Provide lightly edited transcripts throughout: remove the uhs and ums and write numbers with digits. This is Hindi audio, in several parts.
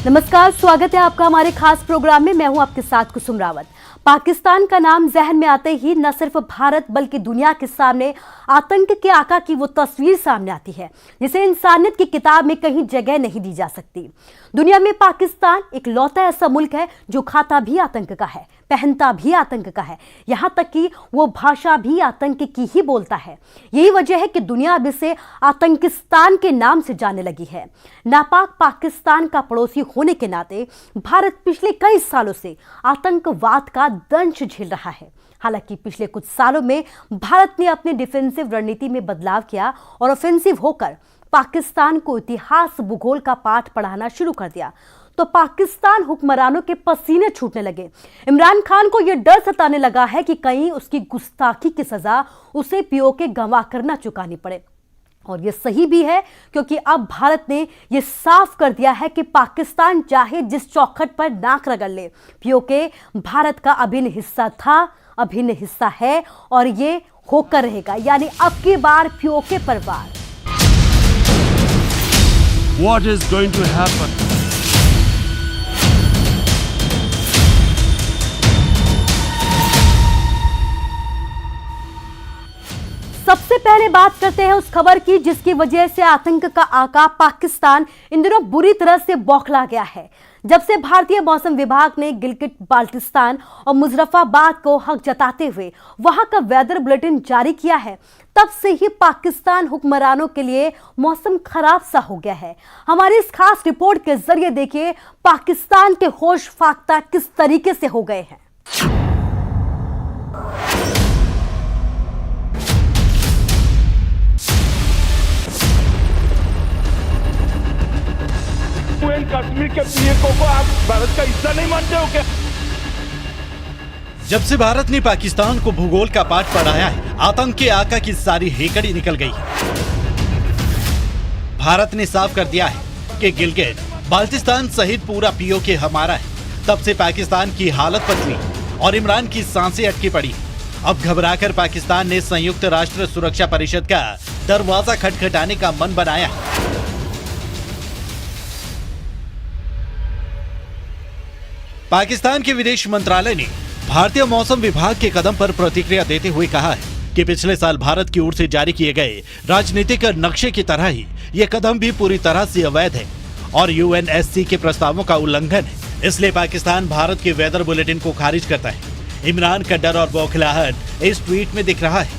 नमस्कार, स्वागत है आपका हमारे खास प्रोग्राम में। मैं हूं आपके साथ कुसुम रावत। पाकिस्तान का नाम जहन में आते ही न सिर्फ भारत बल्कि दुनिया के सामने आतंक के आका की वो तस्वीर सामने आती है जिसे इंसानियत की किताब में कहीं जगह नहीं दी जा सकती। दुनिया में पाकिस्तान एक लौता ऐसा मुल्क है जो खाता भी आतंक का है, पहनता भी आतंक का है, यहाँ तक कि वो भाषा भी आतंक की ही बोलता है। यही वजह है कि दुनिया अब इसे आतंकिस्तान के नाम से जानने लगी है। नापाक पाकिस्तान का पड़ोसी होने के नाते भारत पिछले कई सालों से आतंकवाद का दंश झेल रहा है। हालांकि पिछले कुछ सालों में भारत ने अपनी डिफेंसिव रणनीति में बदलाव किया और ऑफेंसिव होकर पाकिस्तान को इतिहास भूगोल का पाठ पढ़ाना शुरू कर दिया तो पाकिस्तान हुक्मरानों के पसीने छूटने लगे। इमरान खान को यह डर सताने लगा है कि कहीं उसकी गुस्ताखी की सजा उसे पीओके गंवा कर ना चुकानी पड़े। और ये सही भी है क्योंकि अब भारत ने यह साफ कर दिया है कि पाकिस्तान चाहे जिस चौखट पर नाक रगड़ ले, पीओके भारत का अभिन्न हिस्सा था, अभिन्न हिस्सा है और ये होकर रहेगा। यानी अब की बार पीओके पर वार। What is going to happen? सबसे पहले बात करते हैं उस खबर की जिसकी वजह से आतंक का आका पाकिस्तान इन दिनों बुरी तरह से बौखला गया है। जब से भारतीय मौसम विभाग ने गिलगिट बाल्टिस्तान और मुजफ्फराबाद को हक जताते हुए वहां का वेदर बुलेटिन जारी किया है, तब से ही पाकिस्तान हुक्मरानों के लिए मौसम खराब सा हो गया है। हमारी इस खास रिपोर्ट के जरिए देखिए पाकिस्तान के होश फाख्ता किस तरीके से हो गए हैं। कश्मीर के पीएको को आप भारत का हिस्सा नहीं मानते हो क्या? जब से भारत ने पाकिस्तान को भूगोल का पाठ पढ़ाया है, आतंक के आका की सारी हेकड़ी निकल गई है। भारत ने साफ कर दिया है कि गिलगिट बाल्टिस्तान सहित पूरा पीओके हमारा है। तब से पाकिस्तान की हालत पतली और इमरान की सांसें अटकी पड़ी। अब घबराकर पाकिस्तान ने संयुक्त राष्ट्र सुरक्षा परिषद का दरवाजा खटखटाने का मन बनाया है। पाकिस्तान के विदेश मंत्रालय ने भारतीय मौसम विभाग के कदम पर प्रतिक्रिया देते हुए कहा है कि पिछले साल भारत की ओर से जारी किए गए राजनीतिक नक्शे की तरह ही ये कदम भी पूरी तरह से अवैध है और यूएनएससी के प्रस्तावों का उल्लंघन है। इसलिए पाकिस्तान भारत के वेदर बुलेटिन को खारिज करता है। इमरान का डर और बौखलाहट इस ट्वीट में दिख रहा है।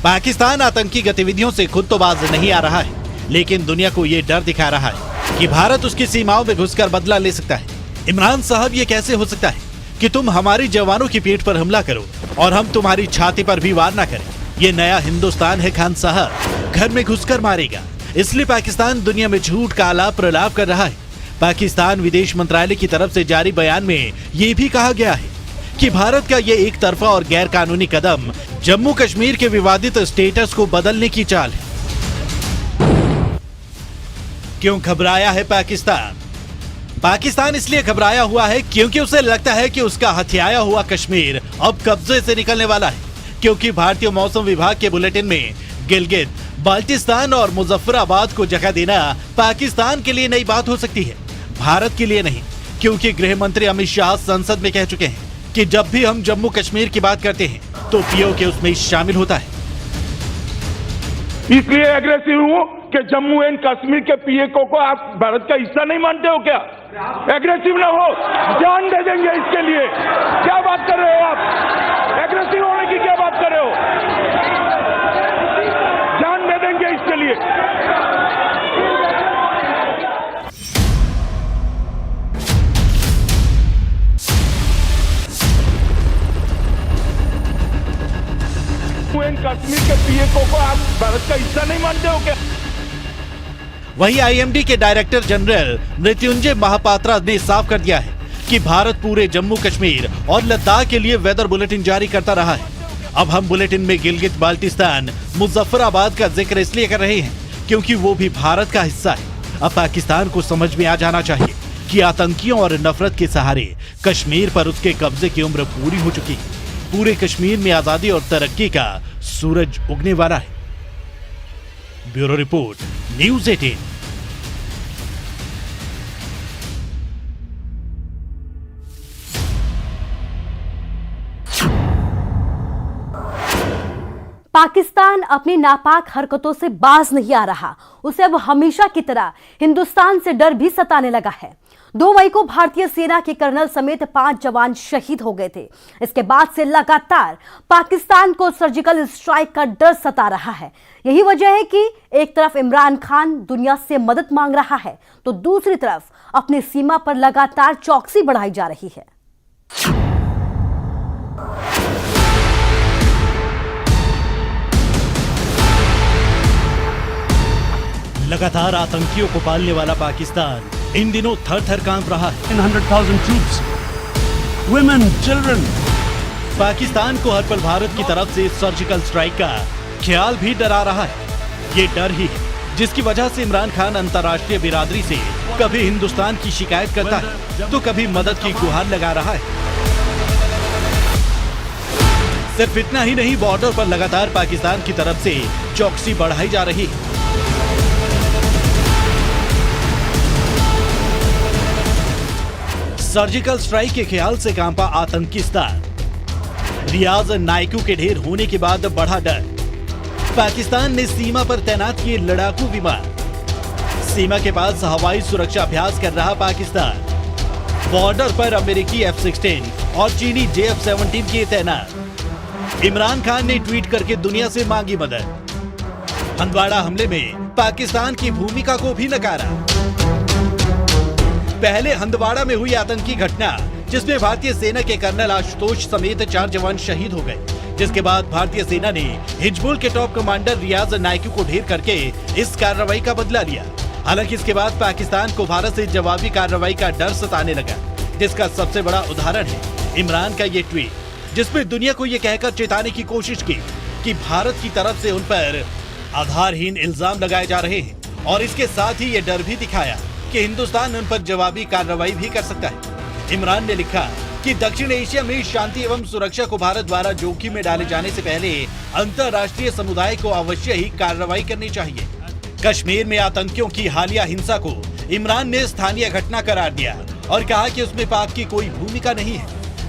पाकिस्तान आतंकी गतिविधियों से खुद तो बाज नहीं आ रहा है, लेकिन दुनिया को ये डर दिखा रहा है कि भारत उसकी सीमाओं में घुसकर बदला ले सकता है। इमरान साहब, ये कैसे हो सकता है कि तुम हमारी जवानों की पीठ पर हमला करो और हम तुम्हारी छाती पर भी वार ना करें? ये नया हिंदुस्तान है खान साहब, घर में घुसकर मारेगा। इसलिए पाकिस्तान दुनिया में झूठ का आलाप प्रलाप कर रहा है। पाकिस्तान विदेश मंत्रालय की तरफ से जारी बयान में ये भी कहा गया है कि भारत का ये एक तरफा और गैर कानूनी कदम जम्मू कश्मीर के विवादित स्टेटस को बदलने की चाल है। क्यों घबराया है पाकिस्तान? पाकिस्तान इसलिए घबराया हुआ है क्योंकि उसे लगता है कि उसका हथियाया हुआ कश्मीर अब कब्जे से निकलने वाला है। क्योंकि भारतीय मौसम विभाग के बुलेटिन में गिलगिट बाल्टिस्तान और मुजफ्फराबाद को जगह देना पाकिस्तान के लिए नई बात हो सकती है, भारत के लिए नहीं। क्योंकि गृह मंत्री अमित शाह संसद में कह चुके हैं कि जब भी हम जम्मू कश्मीर की बात करते हैं तो पीओके उसमें शामिल होता है। इसलिए एग्रेसिव हूँ कि जम्मू एंड कश्मीर के पीएको को आप भारत का हिस्सा नहीं मानते हो क्या? एग्रेसिव ना हो, जान दे देंगे इसके लिए। क्या बात कर रहे हो आप? एग्रेसिव होने की क्या बात कर रहे हो? जान दे देंगे इसके लिए। कश्मीर के पीएको को आप भारत का हिस्सा नहीं मानते हो क्या? वहीं आईएमडी के डायरेक्टर जनरल मृत्युंजय महापात्रा ने साफ कर दिया है कि भारत पूरे जम्मू कश्मीर और लद्दाख के लिए वेदर बुलेटिन जारी करता रहा है। अब हम बुलेटिन में गिलगिट बाल्टिस्तान मुजफ्फराबाद का जिक्र इसलिए कर रहे हैं क्योंकि वो भी भारत का हिस्सा है। अब पाकिस्तान को समझ में आ जाना चाहिए कि आतंकियों और नफरत के सहारे कश्मीर पर उसके कब्जे की उम्र पूरी हो चुकी है। पूरे कश्मीर में आजादी और तरक्की का सूरज उगने वाला है। Bureau report, news 18। पाकिस्तान अपनी नापाक हरकतों से बाज नहीं आ रहा। उसे अब हमेशा की तरह हिंदुस्तान से डर भी सताने लगा है। 2 मई को भारतीय सेना के कर्नल समेत 5 जवान शहीद हो गए थे। इसके बाद से लगातार पाकिस्तान को सर्जिकल स्ट्राइक का डर सता रहा है। यही वजह है कि एक तरफ इमरान खान दुनिया से मदद मांग रहा है, तो दूसरी तरफ अपनी सीमा पर लगातार चौकसी बढ़ाई जा रही है। लगातार आतंकियों को पालने वाला पाकिस्तान इन दिनों थर-थर कांप रहा है। 100,000 troops, women, children. पाकिस्तान को हर पल भारत की तरफ से सर्जिकल स्ट्राइक का ख्याल भी डरा रहा है। ये डर ही है जिसकी वजह से इमरान खान अंतर्राष्ट्रीय बिरादरी से कभी हिंदुस्तान की शिकायत करता है तो कभी मदद की गुहार लगा रहा है। सिर्फ इतना ही नहीं, बॉर्डर पर लगातार पाकिस्तान की तरफ से चौकसी बढ़ाई जा रही है। सर्जिकल स्ट्राइक के ख्याल से कांपा आतंकिस्तान। रियाज नायकू के ढेर होने के बाद बढ़ा डर। पाकिस्तान ने सीमा पर तैनात किए लड़ाकू विमान। सीमा के पास हवाई सुरक्षा अभ्यास कर रहा पाकिस्तान। बॉर्डर पर अमेरिकी F-16 और चीनी JF-17 किए तैनात। इमरान खान ने ट्वीट करके दुनिया से मांगी मदद। हंदवाड़ा हमले में पाकिस्तान की भूमिका को भी नकारा। पहले हंदवाड़ा में हुई आतंकी घटना जिसमें भारतीय सेना के कर्नल आशुतोष समेत 4 जवान शहीद हो गए, जिसके बाद भारतीय सेना ने हिजबुल के टॉप कमांडर रियाज नायकू को ढेर करके इस कार्रवाई का बदला लिया। हालांकि इसके बाद पाकिस्तान को भारत से जवाबी कार्रवाई का डर सताने लगा, जिसका सबसे बड़ा उदाहरण है इमरान का ये ट्वीट, जिसमें दुनिया को ये कहकर चेताने की कोशिश की कि भारत की तरफ से उन पर आधारहीन इल्जाम लगाए जा रहे हैं और इसके साथ ही ये डर भी दिखाया कि हिंदुस्तान उन पर जवाबी कार्रवाई भी कर सकता है। इमरान ने लिखा कि दक्षिण एशिया में शांति एवं सुरक्षा को भारत द्वारा जोखिम में डाले जाने से पहले अंतर्राष्ट्रीय समुदाय को अवश्य ही कार्रवाई करनी चाहिए। कश्मीर में आतंकियों की हालिया हिंसा को इमरान ने स्थानीय घटना करार दिया और कहा कि उसमें पाक की कोई भूमिका नहीं है।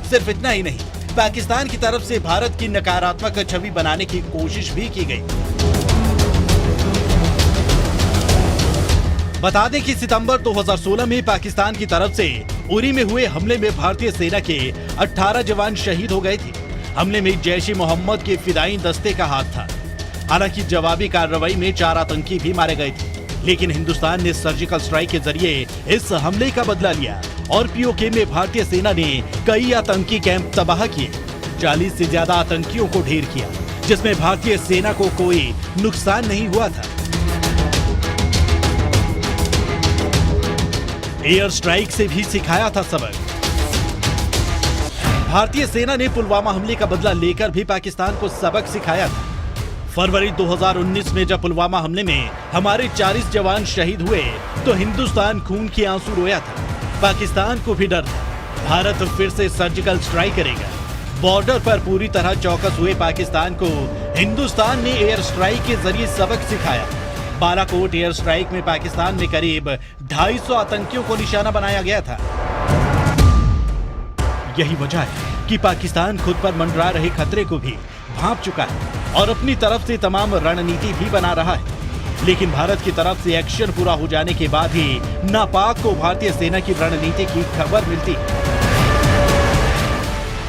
सिर्फ इतना ही नहीं, पाकिस्तान की तरफ से भारत की नकारात्मक छवि बनाने की कोशिश भी की गई। बता दें कि सितंबर 2016 में पाकिस्तान की तरफ से उरी में हुए हमले में भारतीय सेना के 18 जवान शहीद हो गए थे। हमले में जैश-ए-मोहम्मद के फिदाई दस्ते का हाथ था। हालांकि जवाबी कार्रवाई में 4 आतंकी भी मारे गए थे, लेकिन हिंदुस्तान ने सर्जिकल स्ट्राइक के जरिए इस हमले का बदला लिया और पीओके में भारतीय सेना ने कई आतंकी कैंप तबाह किए। 40 से ज्यादा आतंकियों को ढेर किया, जिसमें भारतीय सेना को कोई नुकसान नहीं हुआ था। एयर स्ट्राइक से भी सिखाया था सबक। भारतीय सेना ने पुलवामा हमले का बदला लेकर भी पाकिस्तान को सबक सिखाया था। फरवरी 2019 में जब पुलवामा हमले में हमारे 40 जवान शहीद हुए तो हिंदुस्तान खून के आंसू रोया था। पाकिस्तान को भी डर था भारत फिर से सर्जिकल स्ट्राइक करेगा। बॉर्डर पर पूरी तरह चौकस हुए पाकिस्तान को हिंदुस्तान ने एयर स्ट्राइक के जरिए सबक सिखाया। बालाकोट एयर स्ट्राइक में पाकिस्तान में करीब 250 आतंकियों को निशाना बनाया गया था। यही वजह है कि पाकिस्तान खुद पर मंडरा रहे खतरे को भी भांप चुका है और अपनी तरफ से तमाम रणनीति भी बना रहा है। लेकिन भारत की तरफ से एक्शन पूरा हो जाने के बाद ही नापाक को भारतीय सेना की रणनीति की खबर मिलती है।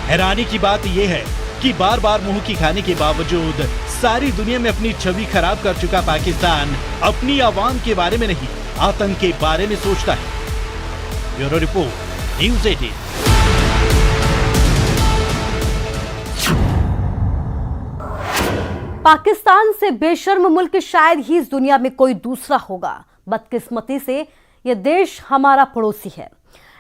हैरानी की बात यह है कि बार बार मुंह की खाने के बावजूद सारी दुनिया में अपनी छवि खराब कर चुका पाकिस्तान अपनी आवाम के बारे में नहीं, आतंक के बारे में सोचता है। Bureau report, news 18। पाकिस्तान से बेशर्म मुल्क शायद ही इस दुनिया में कोई दूसरा होगा। बदकिस्मती से ये देश हमारा पड़ोसी है।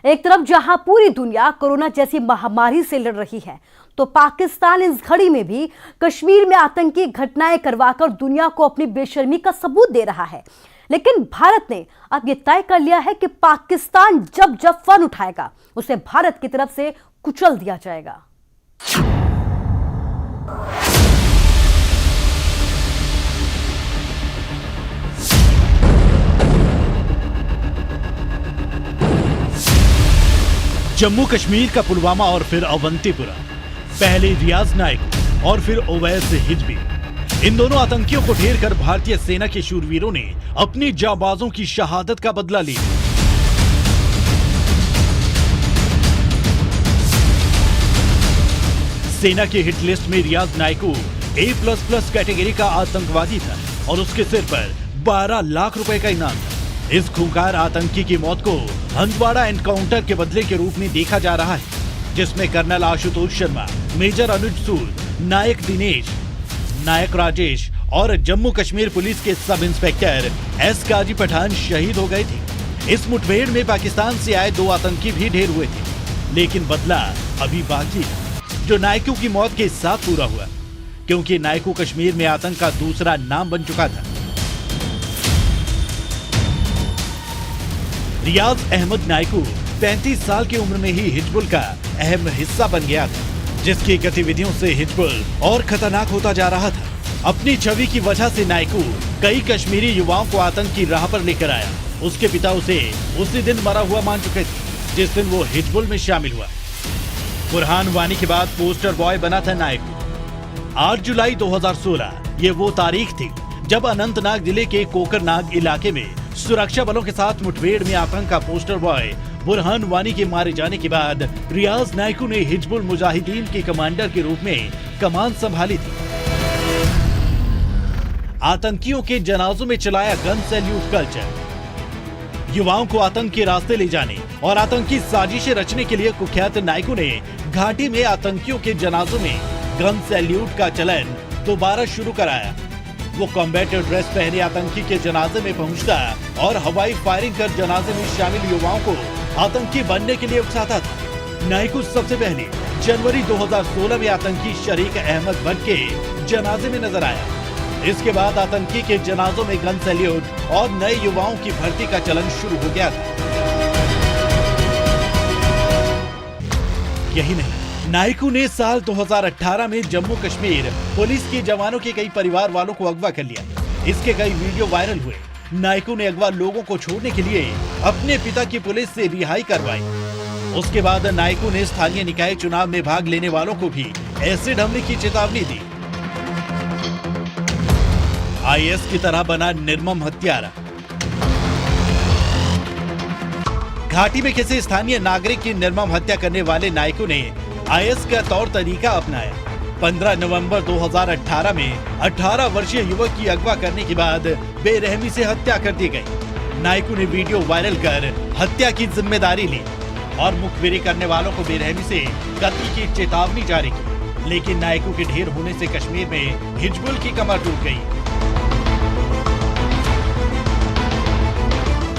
एक तरफ जहां पूरी दुनिया कोरोना जैसी महामारी से लड़ रही है, तो पाकिस्तान इस घड़ी में भी कश्मीर में आतंकी घटनाएं करवाकर दुनिया को अपनी बेशर्मी का सबूत दे रहा है। लेकिन भारत ने अब यह तय कर लिया है कि पाकिस्तान जब जब फन उठाएगा उसे भारत की तरफ से कुचल दिया जाएगा। जम्मू कश्मीर का पुलवामा और फिर अवंतीपुरा, पहले रियाज नायक और फिर ओवैस हिजबी, इन दोनों आतंकियों को ढेर कर भारतीय सेना के शूरवीरों ने अपनी जांबाजों की शहादत का बदला लिया। सेना की हिट लिस्ट में रियाज नायकू A++ कैटेगरी का आतंकवादी था और उसके सिर पर 12 लाख रुपए का इनाम था। इस खूंखार आतंकी की मौत को हंदवाड़ा एनकाउंटर के बदले के रूप में देखा जा रहा है, जिसमें कर्नल आशुतोष शर्मा, मेजर अनुज सूद, नायक दिनेश, नायक राजेश और जम्मू कश्मीर पुलिस के सब इंस्पेक्टर S काजी पठान शहीद हो गए थे। इस मुठभेड़ में पाकिस्तान से आए 2 आतंकी भी ढेर हुए थे, लेकिन बदला अभी बाकी है, जो नायकू की मौत के साथ पूरा हुआ, क्योंकि नायकू कश्मीर में आतंक का दूसरा नाम बन चुका था। रियाज अहमद नायकू 35 साल की उम्र में ही हिजबुल का अहम हिस्सा बन गया था, जिसकी गतिविधियों से हिजबुल और खतरनाक होता जा रहा था। अपनी छवि की वजह से नायकू कई कश्मीरी युवाओं को आतंक की राह पर लेकर आया। उसके पिता उसे उसी दिन मरा हुआ मान चुके थे जिस दिन वो हिजबुल में शामिल हुआ। बुरहान वानी के बाद पोस्टर बॉय बना था नायकू। 8 जुलाई 2016 ये वो तारीख थी जब अनंतनाग जिले के कोकरनाग इलाके में सुरक्षा बलों के साथ मुठभेड़ में आतंक का पोस्टर बॉय बुरहान वानी के मारे जाने के बाद रियाज नायकू ने हिजबुल मुजाहिदीन के कमांडर के रूप में कमान संभाली थी। आतंकियों के जनाजों में चलाया गन सैल्यूट कल्चर। युवाओं को आतंक के रास्ते ले जाने और आतंकी साजिशें रचने के लिए कुख्यात नायकू ने घाटी में आतंकियों के जनाजों में गन सैल्यूट का चलन दोबारा शुरू कराया। वो कॉम्बैट ड्रेस पहने आतंकी के जनाजे में पहुंचता और हवाई फायरिंग कर जनाजे में शामिल युवाओं को आतंकी बनने के लिए उकसाता था। नायकू सबसे पहले जनवरी 2016 में आतंकी शरीक अहमद भट्ट के जनाजे में नजर आया। इसके बाद आतंकी के जनाजों में गन सैल्यूट और नए युवाओं की भर्ती का चलन शुरू हो गया था। यही नहीं, नायकू ने साल 2018 में जम्मू कश्मीर पुलिस के जवानों के कई परिवार वालों को अगवा कर लिया। इसके कई वीडियो वायरल हुए। नायकू ने अगवा लोगों को छोड़ने के लिए अपने पिता की पुलिस से रिहाई करवाई। उसके बाद नायकू ने स्थानीय निकाय चुनाव में भाग लेने वालों को भी एसिड हमले की चेतावनी दी। IS की तरह बना निर्मम हत्यारा। घाटी में किसी स्थानीय नागरिक की निर्मम हत्या करने वाले नायकू ने IS का तौर तरीका अपनाया। 15 नवंबर 2018 में 18 वर्षीय युवक की अगवा करने के बाद बेरहमी से हत्या कर दी गई। नायकू ने वीडियो वायरल कर हत्या की जिम्मेदारी ली और मुखबिरी करने वालों को बेरहमी से कत्ल की चेतावनी जारी की। लेकिन नायकू के ढेर होने से कश्मीर में हिजबुल की कमर टूट गई।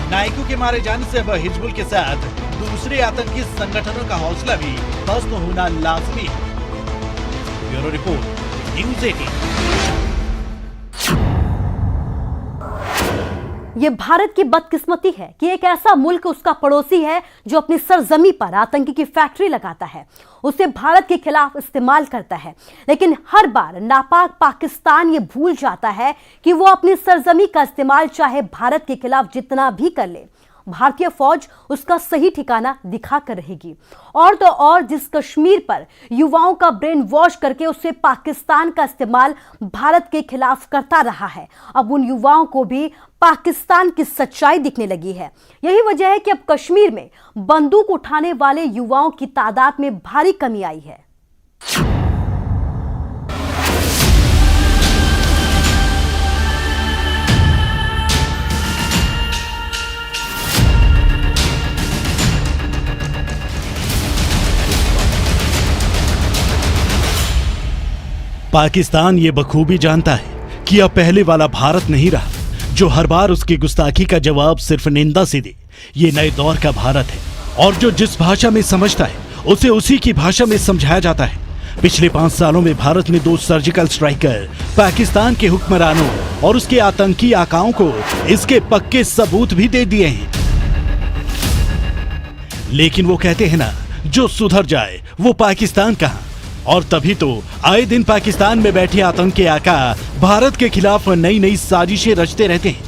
नायकू के मारे जाने से अब हिजबुल के साथ दूसरे आतंकी संगठनों का हौसला भी पस्त होना लाजमी है। Bureau report, news 18। ये भारत की बदकिस्मती है कि एक ऐसा मुल्क उसका पड़ोसी है जो अपनी सरजमी पर आतंकी की फैक्ट्री लगाता है, उसे भारत के खिलाफ इस्तेमाल करता है। लेकिन हर बार नापाक पाकिस्तान ये भूल जाता है कि वो अपनी सरजमी का इस्तेमाल चाहे भारत के खिलाफ जितना भी कर ले, भारतीय फौज उसका सही ठिकाना दिखा कर रहेगी। और तो और जिस कश्मीर पर युवाओं का ब्रेन वॉश करके उसे पाकिस्तान का इस्तेमाल भारत के खिलाफ करता रहा है, अब उन युवाओं को भी पाकिस्तान की सच्चाई दिखने लगी है। यही वजह है कि अब कश्मीर में बंदूक उठाने वाले युवाओं की तादाद में भारी कमी आई है। पाकिस्तान ये बखूबी जानता है कि अब पहले वाला भारत नहीं रहा, जो हर बार उसकी गुस्ताखी का जवाब सिर्फ निंदा से दे। ये नए दौर का भारत है और जो जिस भाषा में समझता है उसे उसी की भाषा में समझाया जाता है। पिछले 5 सालों में भारत ने 2 सर्जिकल स्ट्राइकर पाकिस्तान के हुक्मरानों और उसके आतंकी आकाओं को इसके पक्के सबूत भी दे दिए हैं। लेकिन वो कहते हैं ना, जो सुधर जाए वो पाकिस्तान कहां। और तभी तो आए दिन पाकिस्तान में बैठे आतंकी आका भारत के खिलाफ नई नई साजिशें रचते रहते हैं।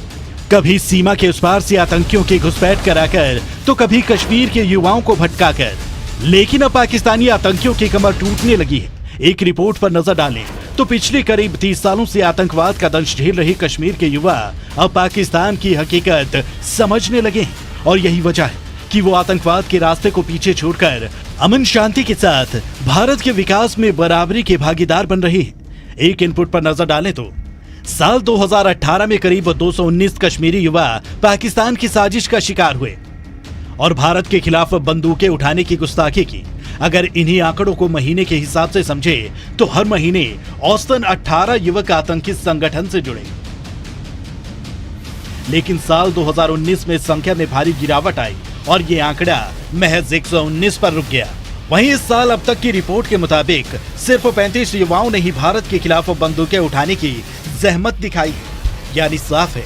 कभी सीमा के उस पार से आतंकियों की घुसपैठ कराकर, तो कभी कश्मीर के युवाओं को भटकाकर। लेकिन अब पाकिस्तानी आतंकियों की कमर टूटने लगी है। एक रिपोर्ट पर नजर डालें तो पिछले करीब 30 सालों से आतंकवाद का दंश झेल रहे कश्मीर के युवा अब पाकिस्तान की हकीकत समझने लगे हैं और यही वजह है कि वो आतंकवाद के रास्ते को पीछे छोड़कर अमन शांति के साथ भारत के विकास में बराबरी के भागीदार बन रहे हैं। एक इनपुट पर नजर डालें तो साल 2018 में करीब 219 कश्मीरी युवा पाकिस्तान की साजिश का शिकार हुए और भारत के खिलाफ बंदूकें उठाने की गुस्ताखी की। अगर इन्हीं आंकड़ों को महीने के हिसाब से समझे तो हर महीने औसतन 18 युवक आतंकी संगठन से जुड़े। लेकिन साल 2019 में संख्या में भारी गिरावट आई और ये आंकड़ा महज 119 पर रुक गया। वहीं इस साल अब तक की रिपोर्ट के मुताबिक सिर्फ 35 युवाओं ने ही भारत के खिलाफ बंदूकें उठाने की जहमत दिखाई। यानी साफ है,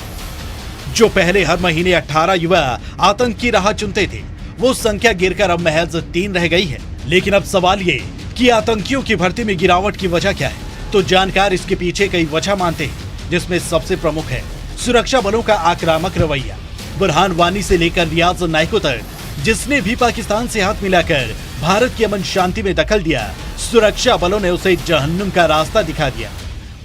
जो पहले हर महीने 18 युवा आतंक की राह चुनते थे, वो संख्या गिरकर अब महज 3 रह गई है। लेकिन अब सवाल ये कि आतंकियों की भर्ती में गिरावट की वजह क्या है, तो जानकार इसके पीछे कई वजह मानते हैं, जिसमें सबसे प्रमुख है सुरक्षा बलों का आक्रामक रवैया। बुरहान वानी से लेकर रियाज नायकों तक जिसने भी पाकिस्तान से हाथ मिलाकर भारत की अमन शांति में दखल दिया, सुरक्षा बलों ने उसे जहन्नुम का रास्ता दिखा दिया।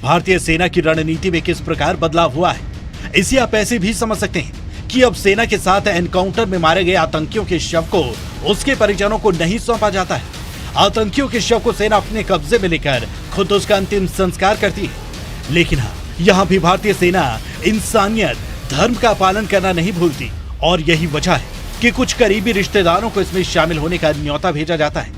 भारतीय सेना की रणनीति में किस प्रकार बदलाव हुआ है, इसे आप ऐसे भी समझ सकते हैं कि अब सेना के साथ एनकाउंटर में मारे गए आतंकियों के शव को उसके परिजनों को नहीं सौंपा जाता है। आतंकियों के शव को सेना अपने कब्जे में लेकर खुद उसका अंतिम संस्कार करती है। लेकिन हाँ, यहाँ भी भारतीय सेना इंसानियत, धर्म का पालन करना नहीं भूलती और यही वजह है कि कुछ करीबी रिश्तेदारों को इसमें शामिल होने का न्योता भेजा जाता है।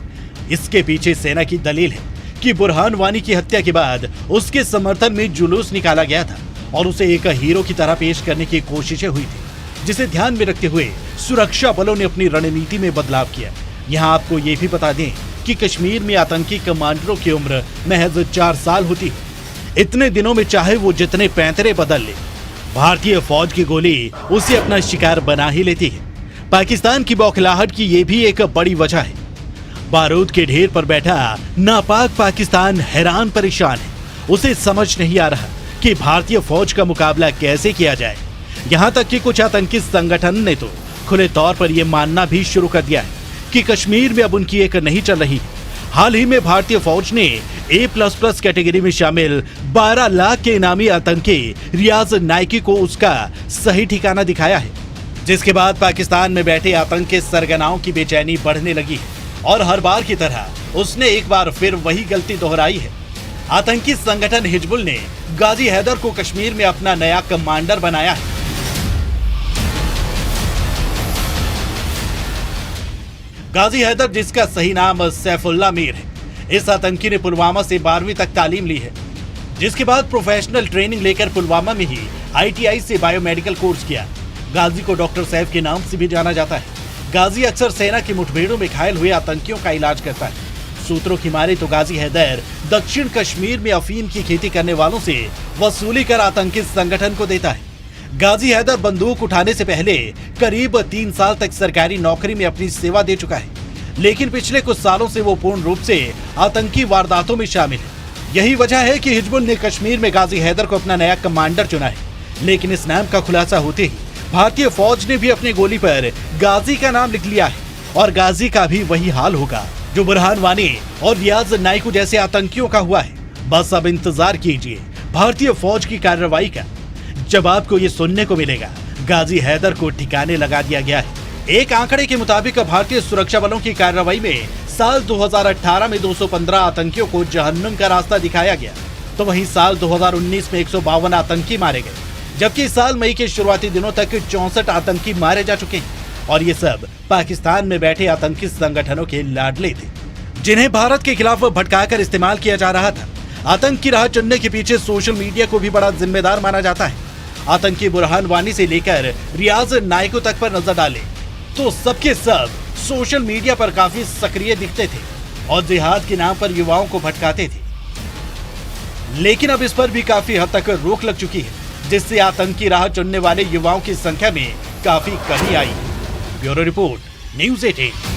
इसके पीछे सेना की दलील है कि बुरहान वानी की हत्या के बाद उसके समर्थन में जुलूस निकाला गया था और उसे एक हीरो की तरह पेश करने की कोशिशें हुई थी, जिसे ध्यान में रखते हुए सुरक्षा बलों ने अपनी रणनीति में बदलाव किया। यहाँ आपको ये भी बता दें कि कश्मीर में आतंकी कमांडरों की उम्र महज 4 साल होती है। इतने दिनों में चाहे वो जितने पैंतरे बदल ले, भारतीय फौज की गोली उसे अपना शिकार बना ही लेती है। पाकिस्तान की बौखलाहट की ये भी एक बड़ी वजह है। बारूद के ढेर पर बैठा नापाक पाकिस्तान हैरान परेशान है। उसे समझ नहीं आ रहा कि भारतीय फौज का मुकाबला कैसे किया जाए। यहाँ तक कि कुछ आतंकी संगठन ने तो खुले तौर पर यह मानना भी शुरू कर दिया है कि कश्मीर में अब उनकी एक नहीं चल रही। हाल ही में भारतीय फौज ने A++ कैटेगरी में शामिल 12 लाख के इनामी आतंकी रियाज नायकी को उसका सही ठिकाना दिखाया है, जिसके बाद पाकिस्तान में बैठे आतंक के सरगनाओं की बेचैनी बढ़ने लगी है और हर बार की तरह उसने एक बार फिर वही गलती दोहराई है। आतंकी संगठन हिजबुल ने गाजी हैदर को कश्मीर में अपना नया कमांडर बनाया है। गाजी हैदर, जिसका सही नाम सैफुल्ला मीर है, इस आतंकी ने पुलवामा से 12वीं तक तालीम ली है, जिसके बाद प्रोफेशनल ट्रेनिंग लेकर पुलवामा में ही ITI से बायोमेडिकल कोर्स किया। गाजी को डॉक्टर सैफ के नाम से भी जाना जाता है। गाजी अक्सर सेना की मुठभेड़ों में घायल हुए आतंकियों का इलाज करता है। सूत्रों की माने तो गाजी हैदर दक्षिण कश्मीर में अफीम की खेती करने वालों से वसूली कर आतंकी संगठन को देता है। गाजी हैदर बंदूक उठाने से पहले करीब 3 साल तक सरकारी नौकरी में अपनी सेवा दे चुका है, लेकिन पिछले कुछ सालों से वो पूर्ण रूप से आतंकी वारदातों में शामिल है। यही वजह है कि हिजबुल ने कश्मीर में गाजी हैदर को अपना नया कमांडर चुना है। लेकिन इस नाम का खुलासा होते ही भारतीय फौज ने भी अपनी गोली पर गाजी का नाम लिख लिया है और गाजी का भी वही हाल होगा जो बुरहान वानी और रियाज नायकू जैसे आतंकियों का हुआ है। बस अब इंतजार कीजिए भारतीय फौज की कार्रवाई का, जब आपको ये सुनने को मिलेगा गाजी हैदर को ठिकाने लगा दिया गया है। एक आंकड़े के मुताबिक भारतीय सुरक्षा बलों की कार्रवाई में साल 2018 में 215 आतंकियों को जहन्नुम का रास्ता दिखाया गया, तो वहीं साल 2019 में 152 आतंकी मारे गए, जबकि इस साल मई के शुरुआती दिनों तक 64 आतंकी मारे जा चुके हैं। और ये सब पाकिस्तान में बैठे आतंकी संगठनों के लाडले थे, जिन्हें भारत के खिलाफ भटकाकर इस्तेमाल किया जा रहा था। आतंक की राह चुनने के पीछे सोशल मीडिया को भी बड़ा जिम्मेदार माना जाता है। आतंकी बुरहान वानी से लेकर रियाज नायकों तक पर नजर डाले तो सबके सब सोशल मीडिया पर काफी सक्रिय दिखते थे और जिहाद के नाम पर युवाओं को भटकाते थे। लेकिन अब इस पर भी काफी हद तक रोक लग चुकी है, जिससे आतंकी राह चुनने वाले युवाओं की संख्या में काफी कमी आई है। Bureau report, news 18।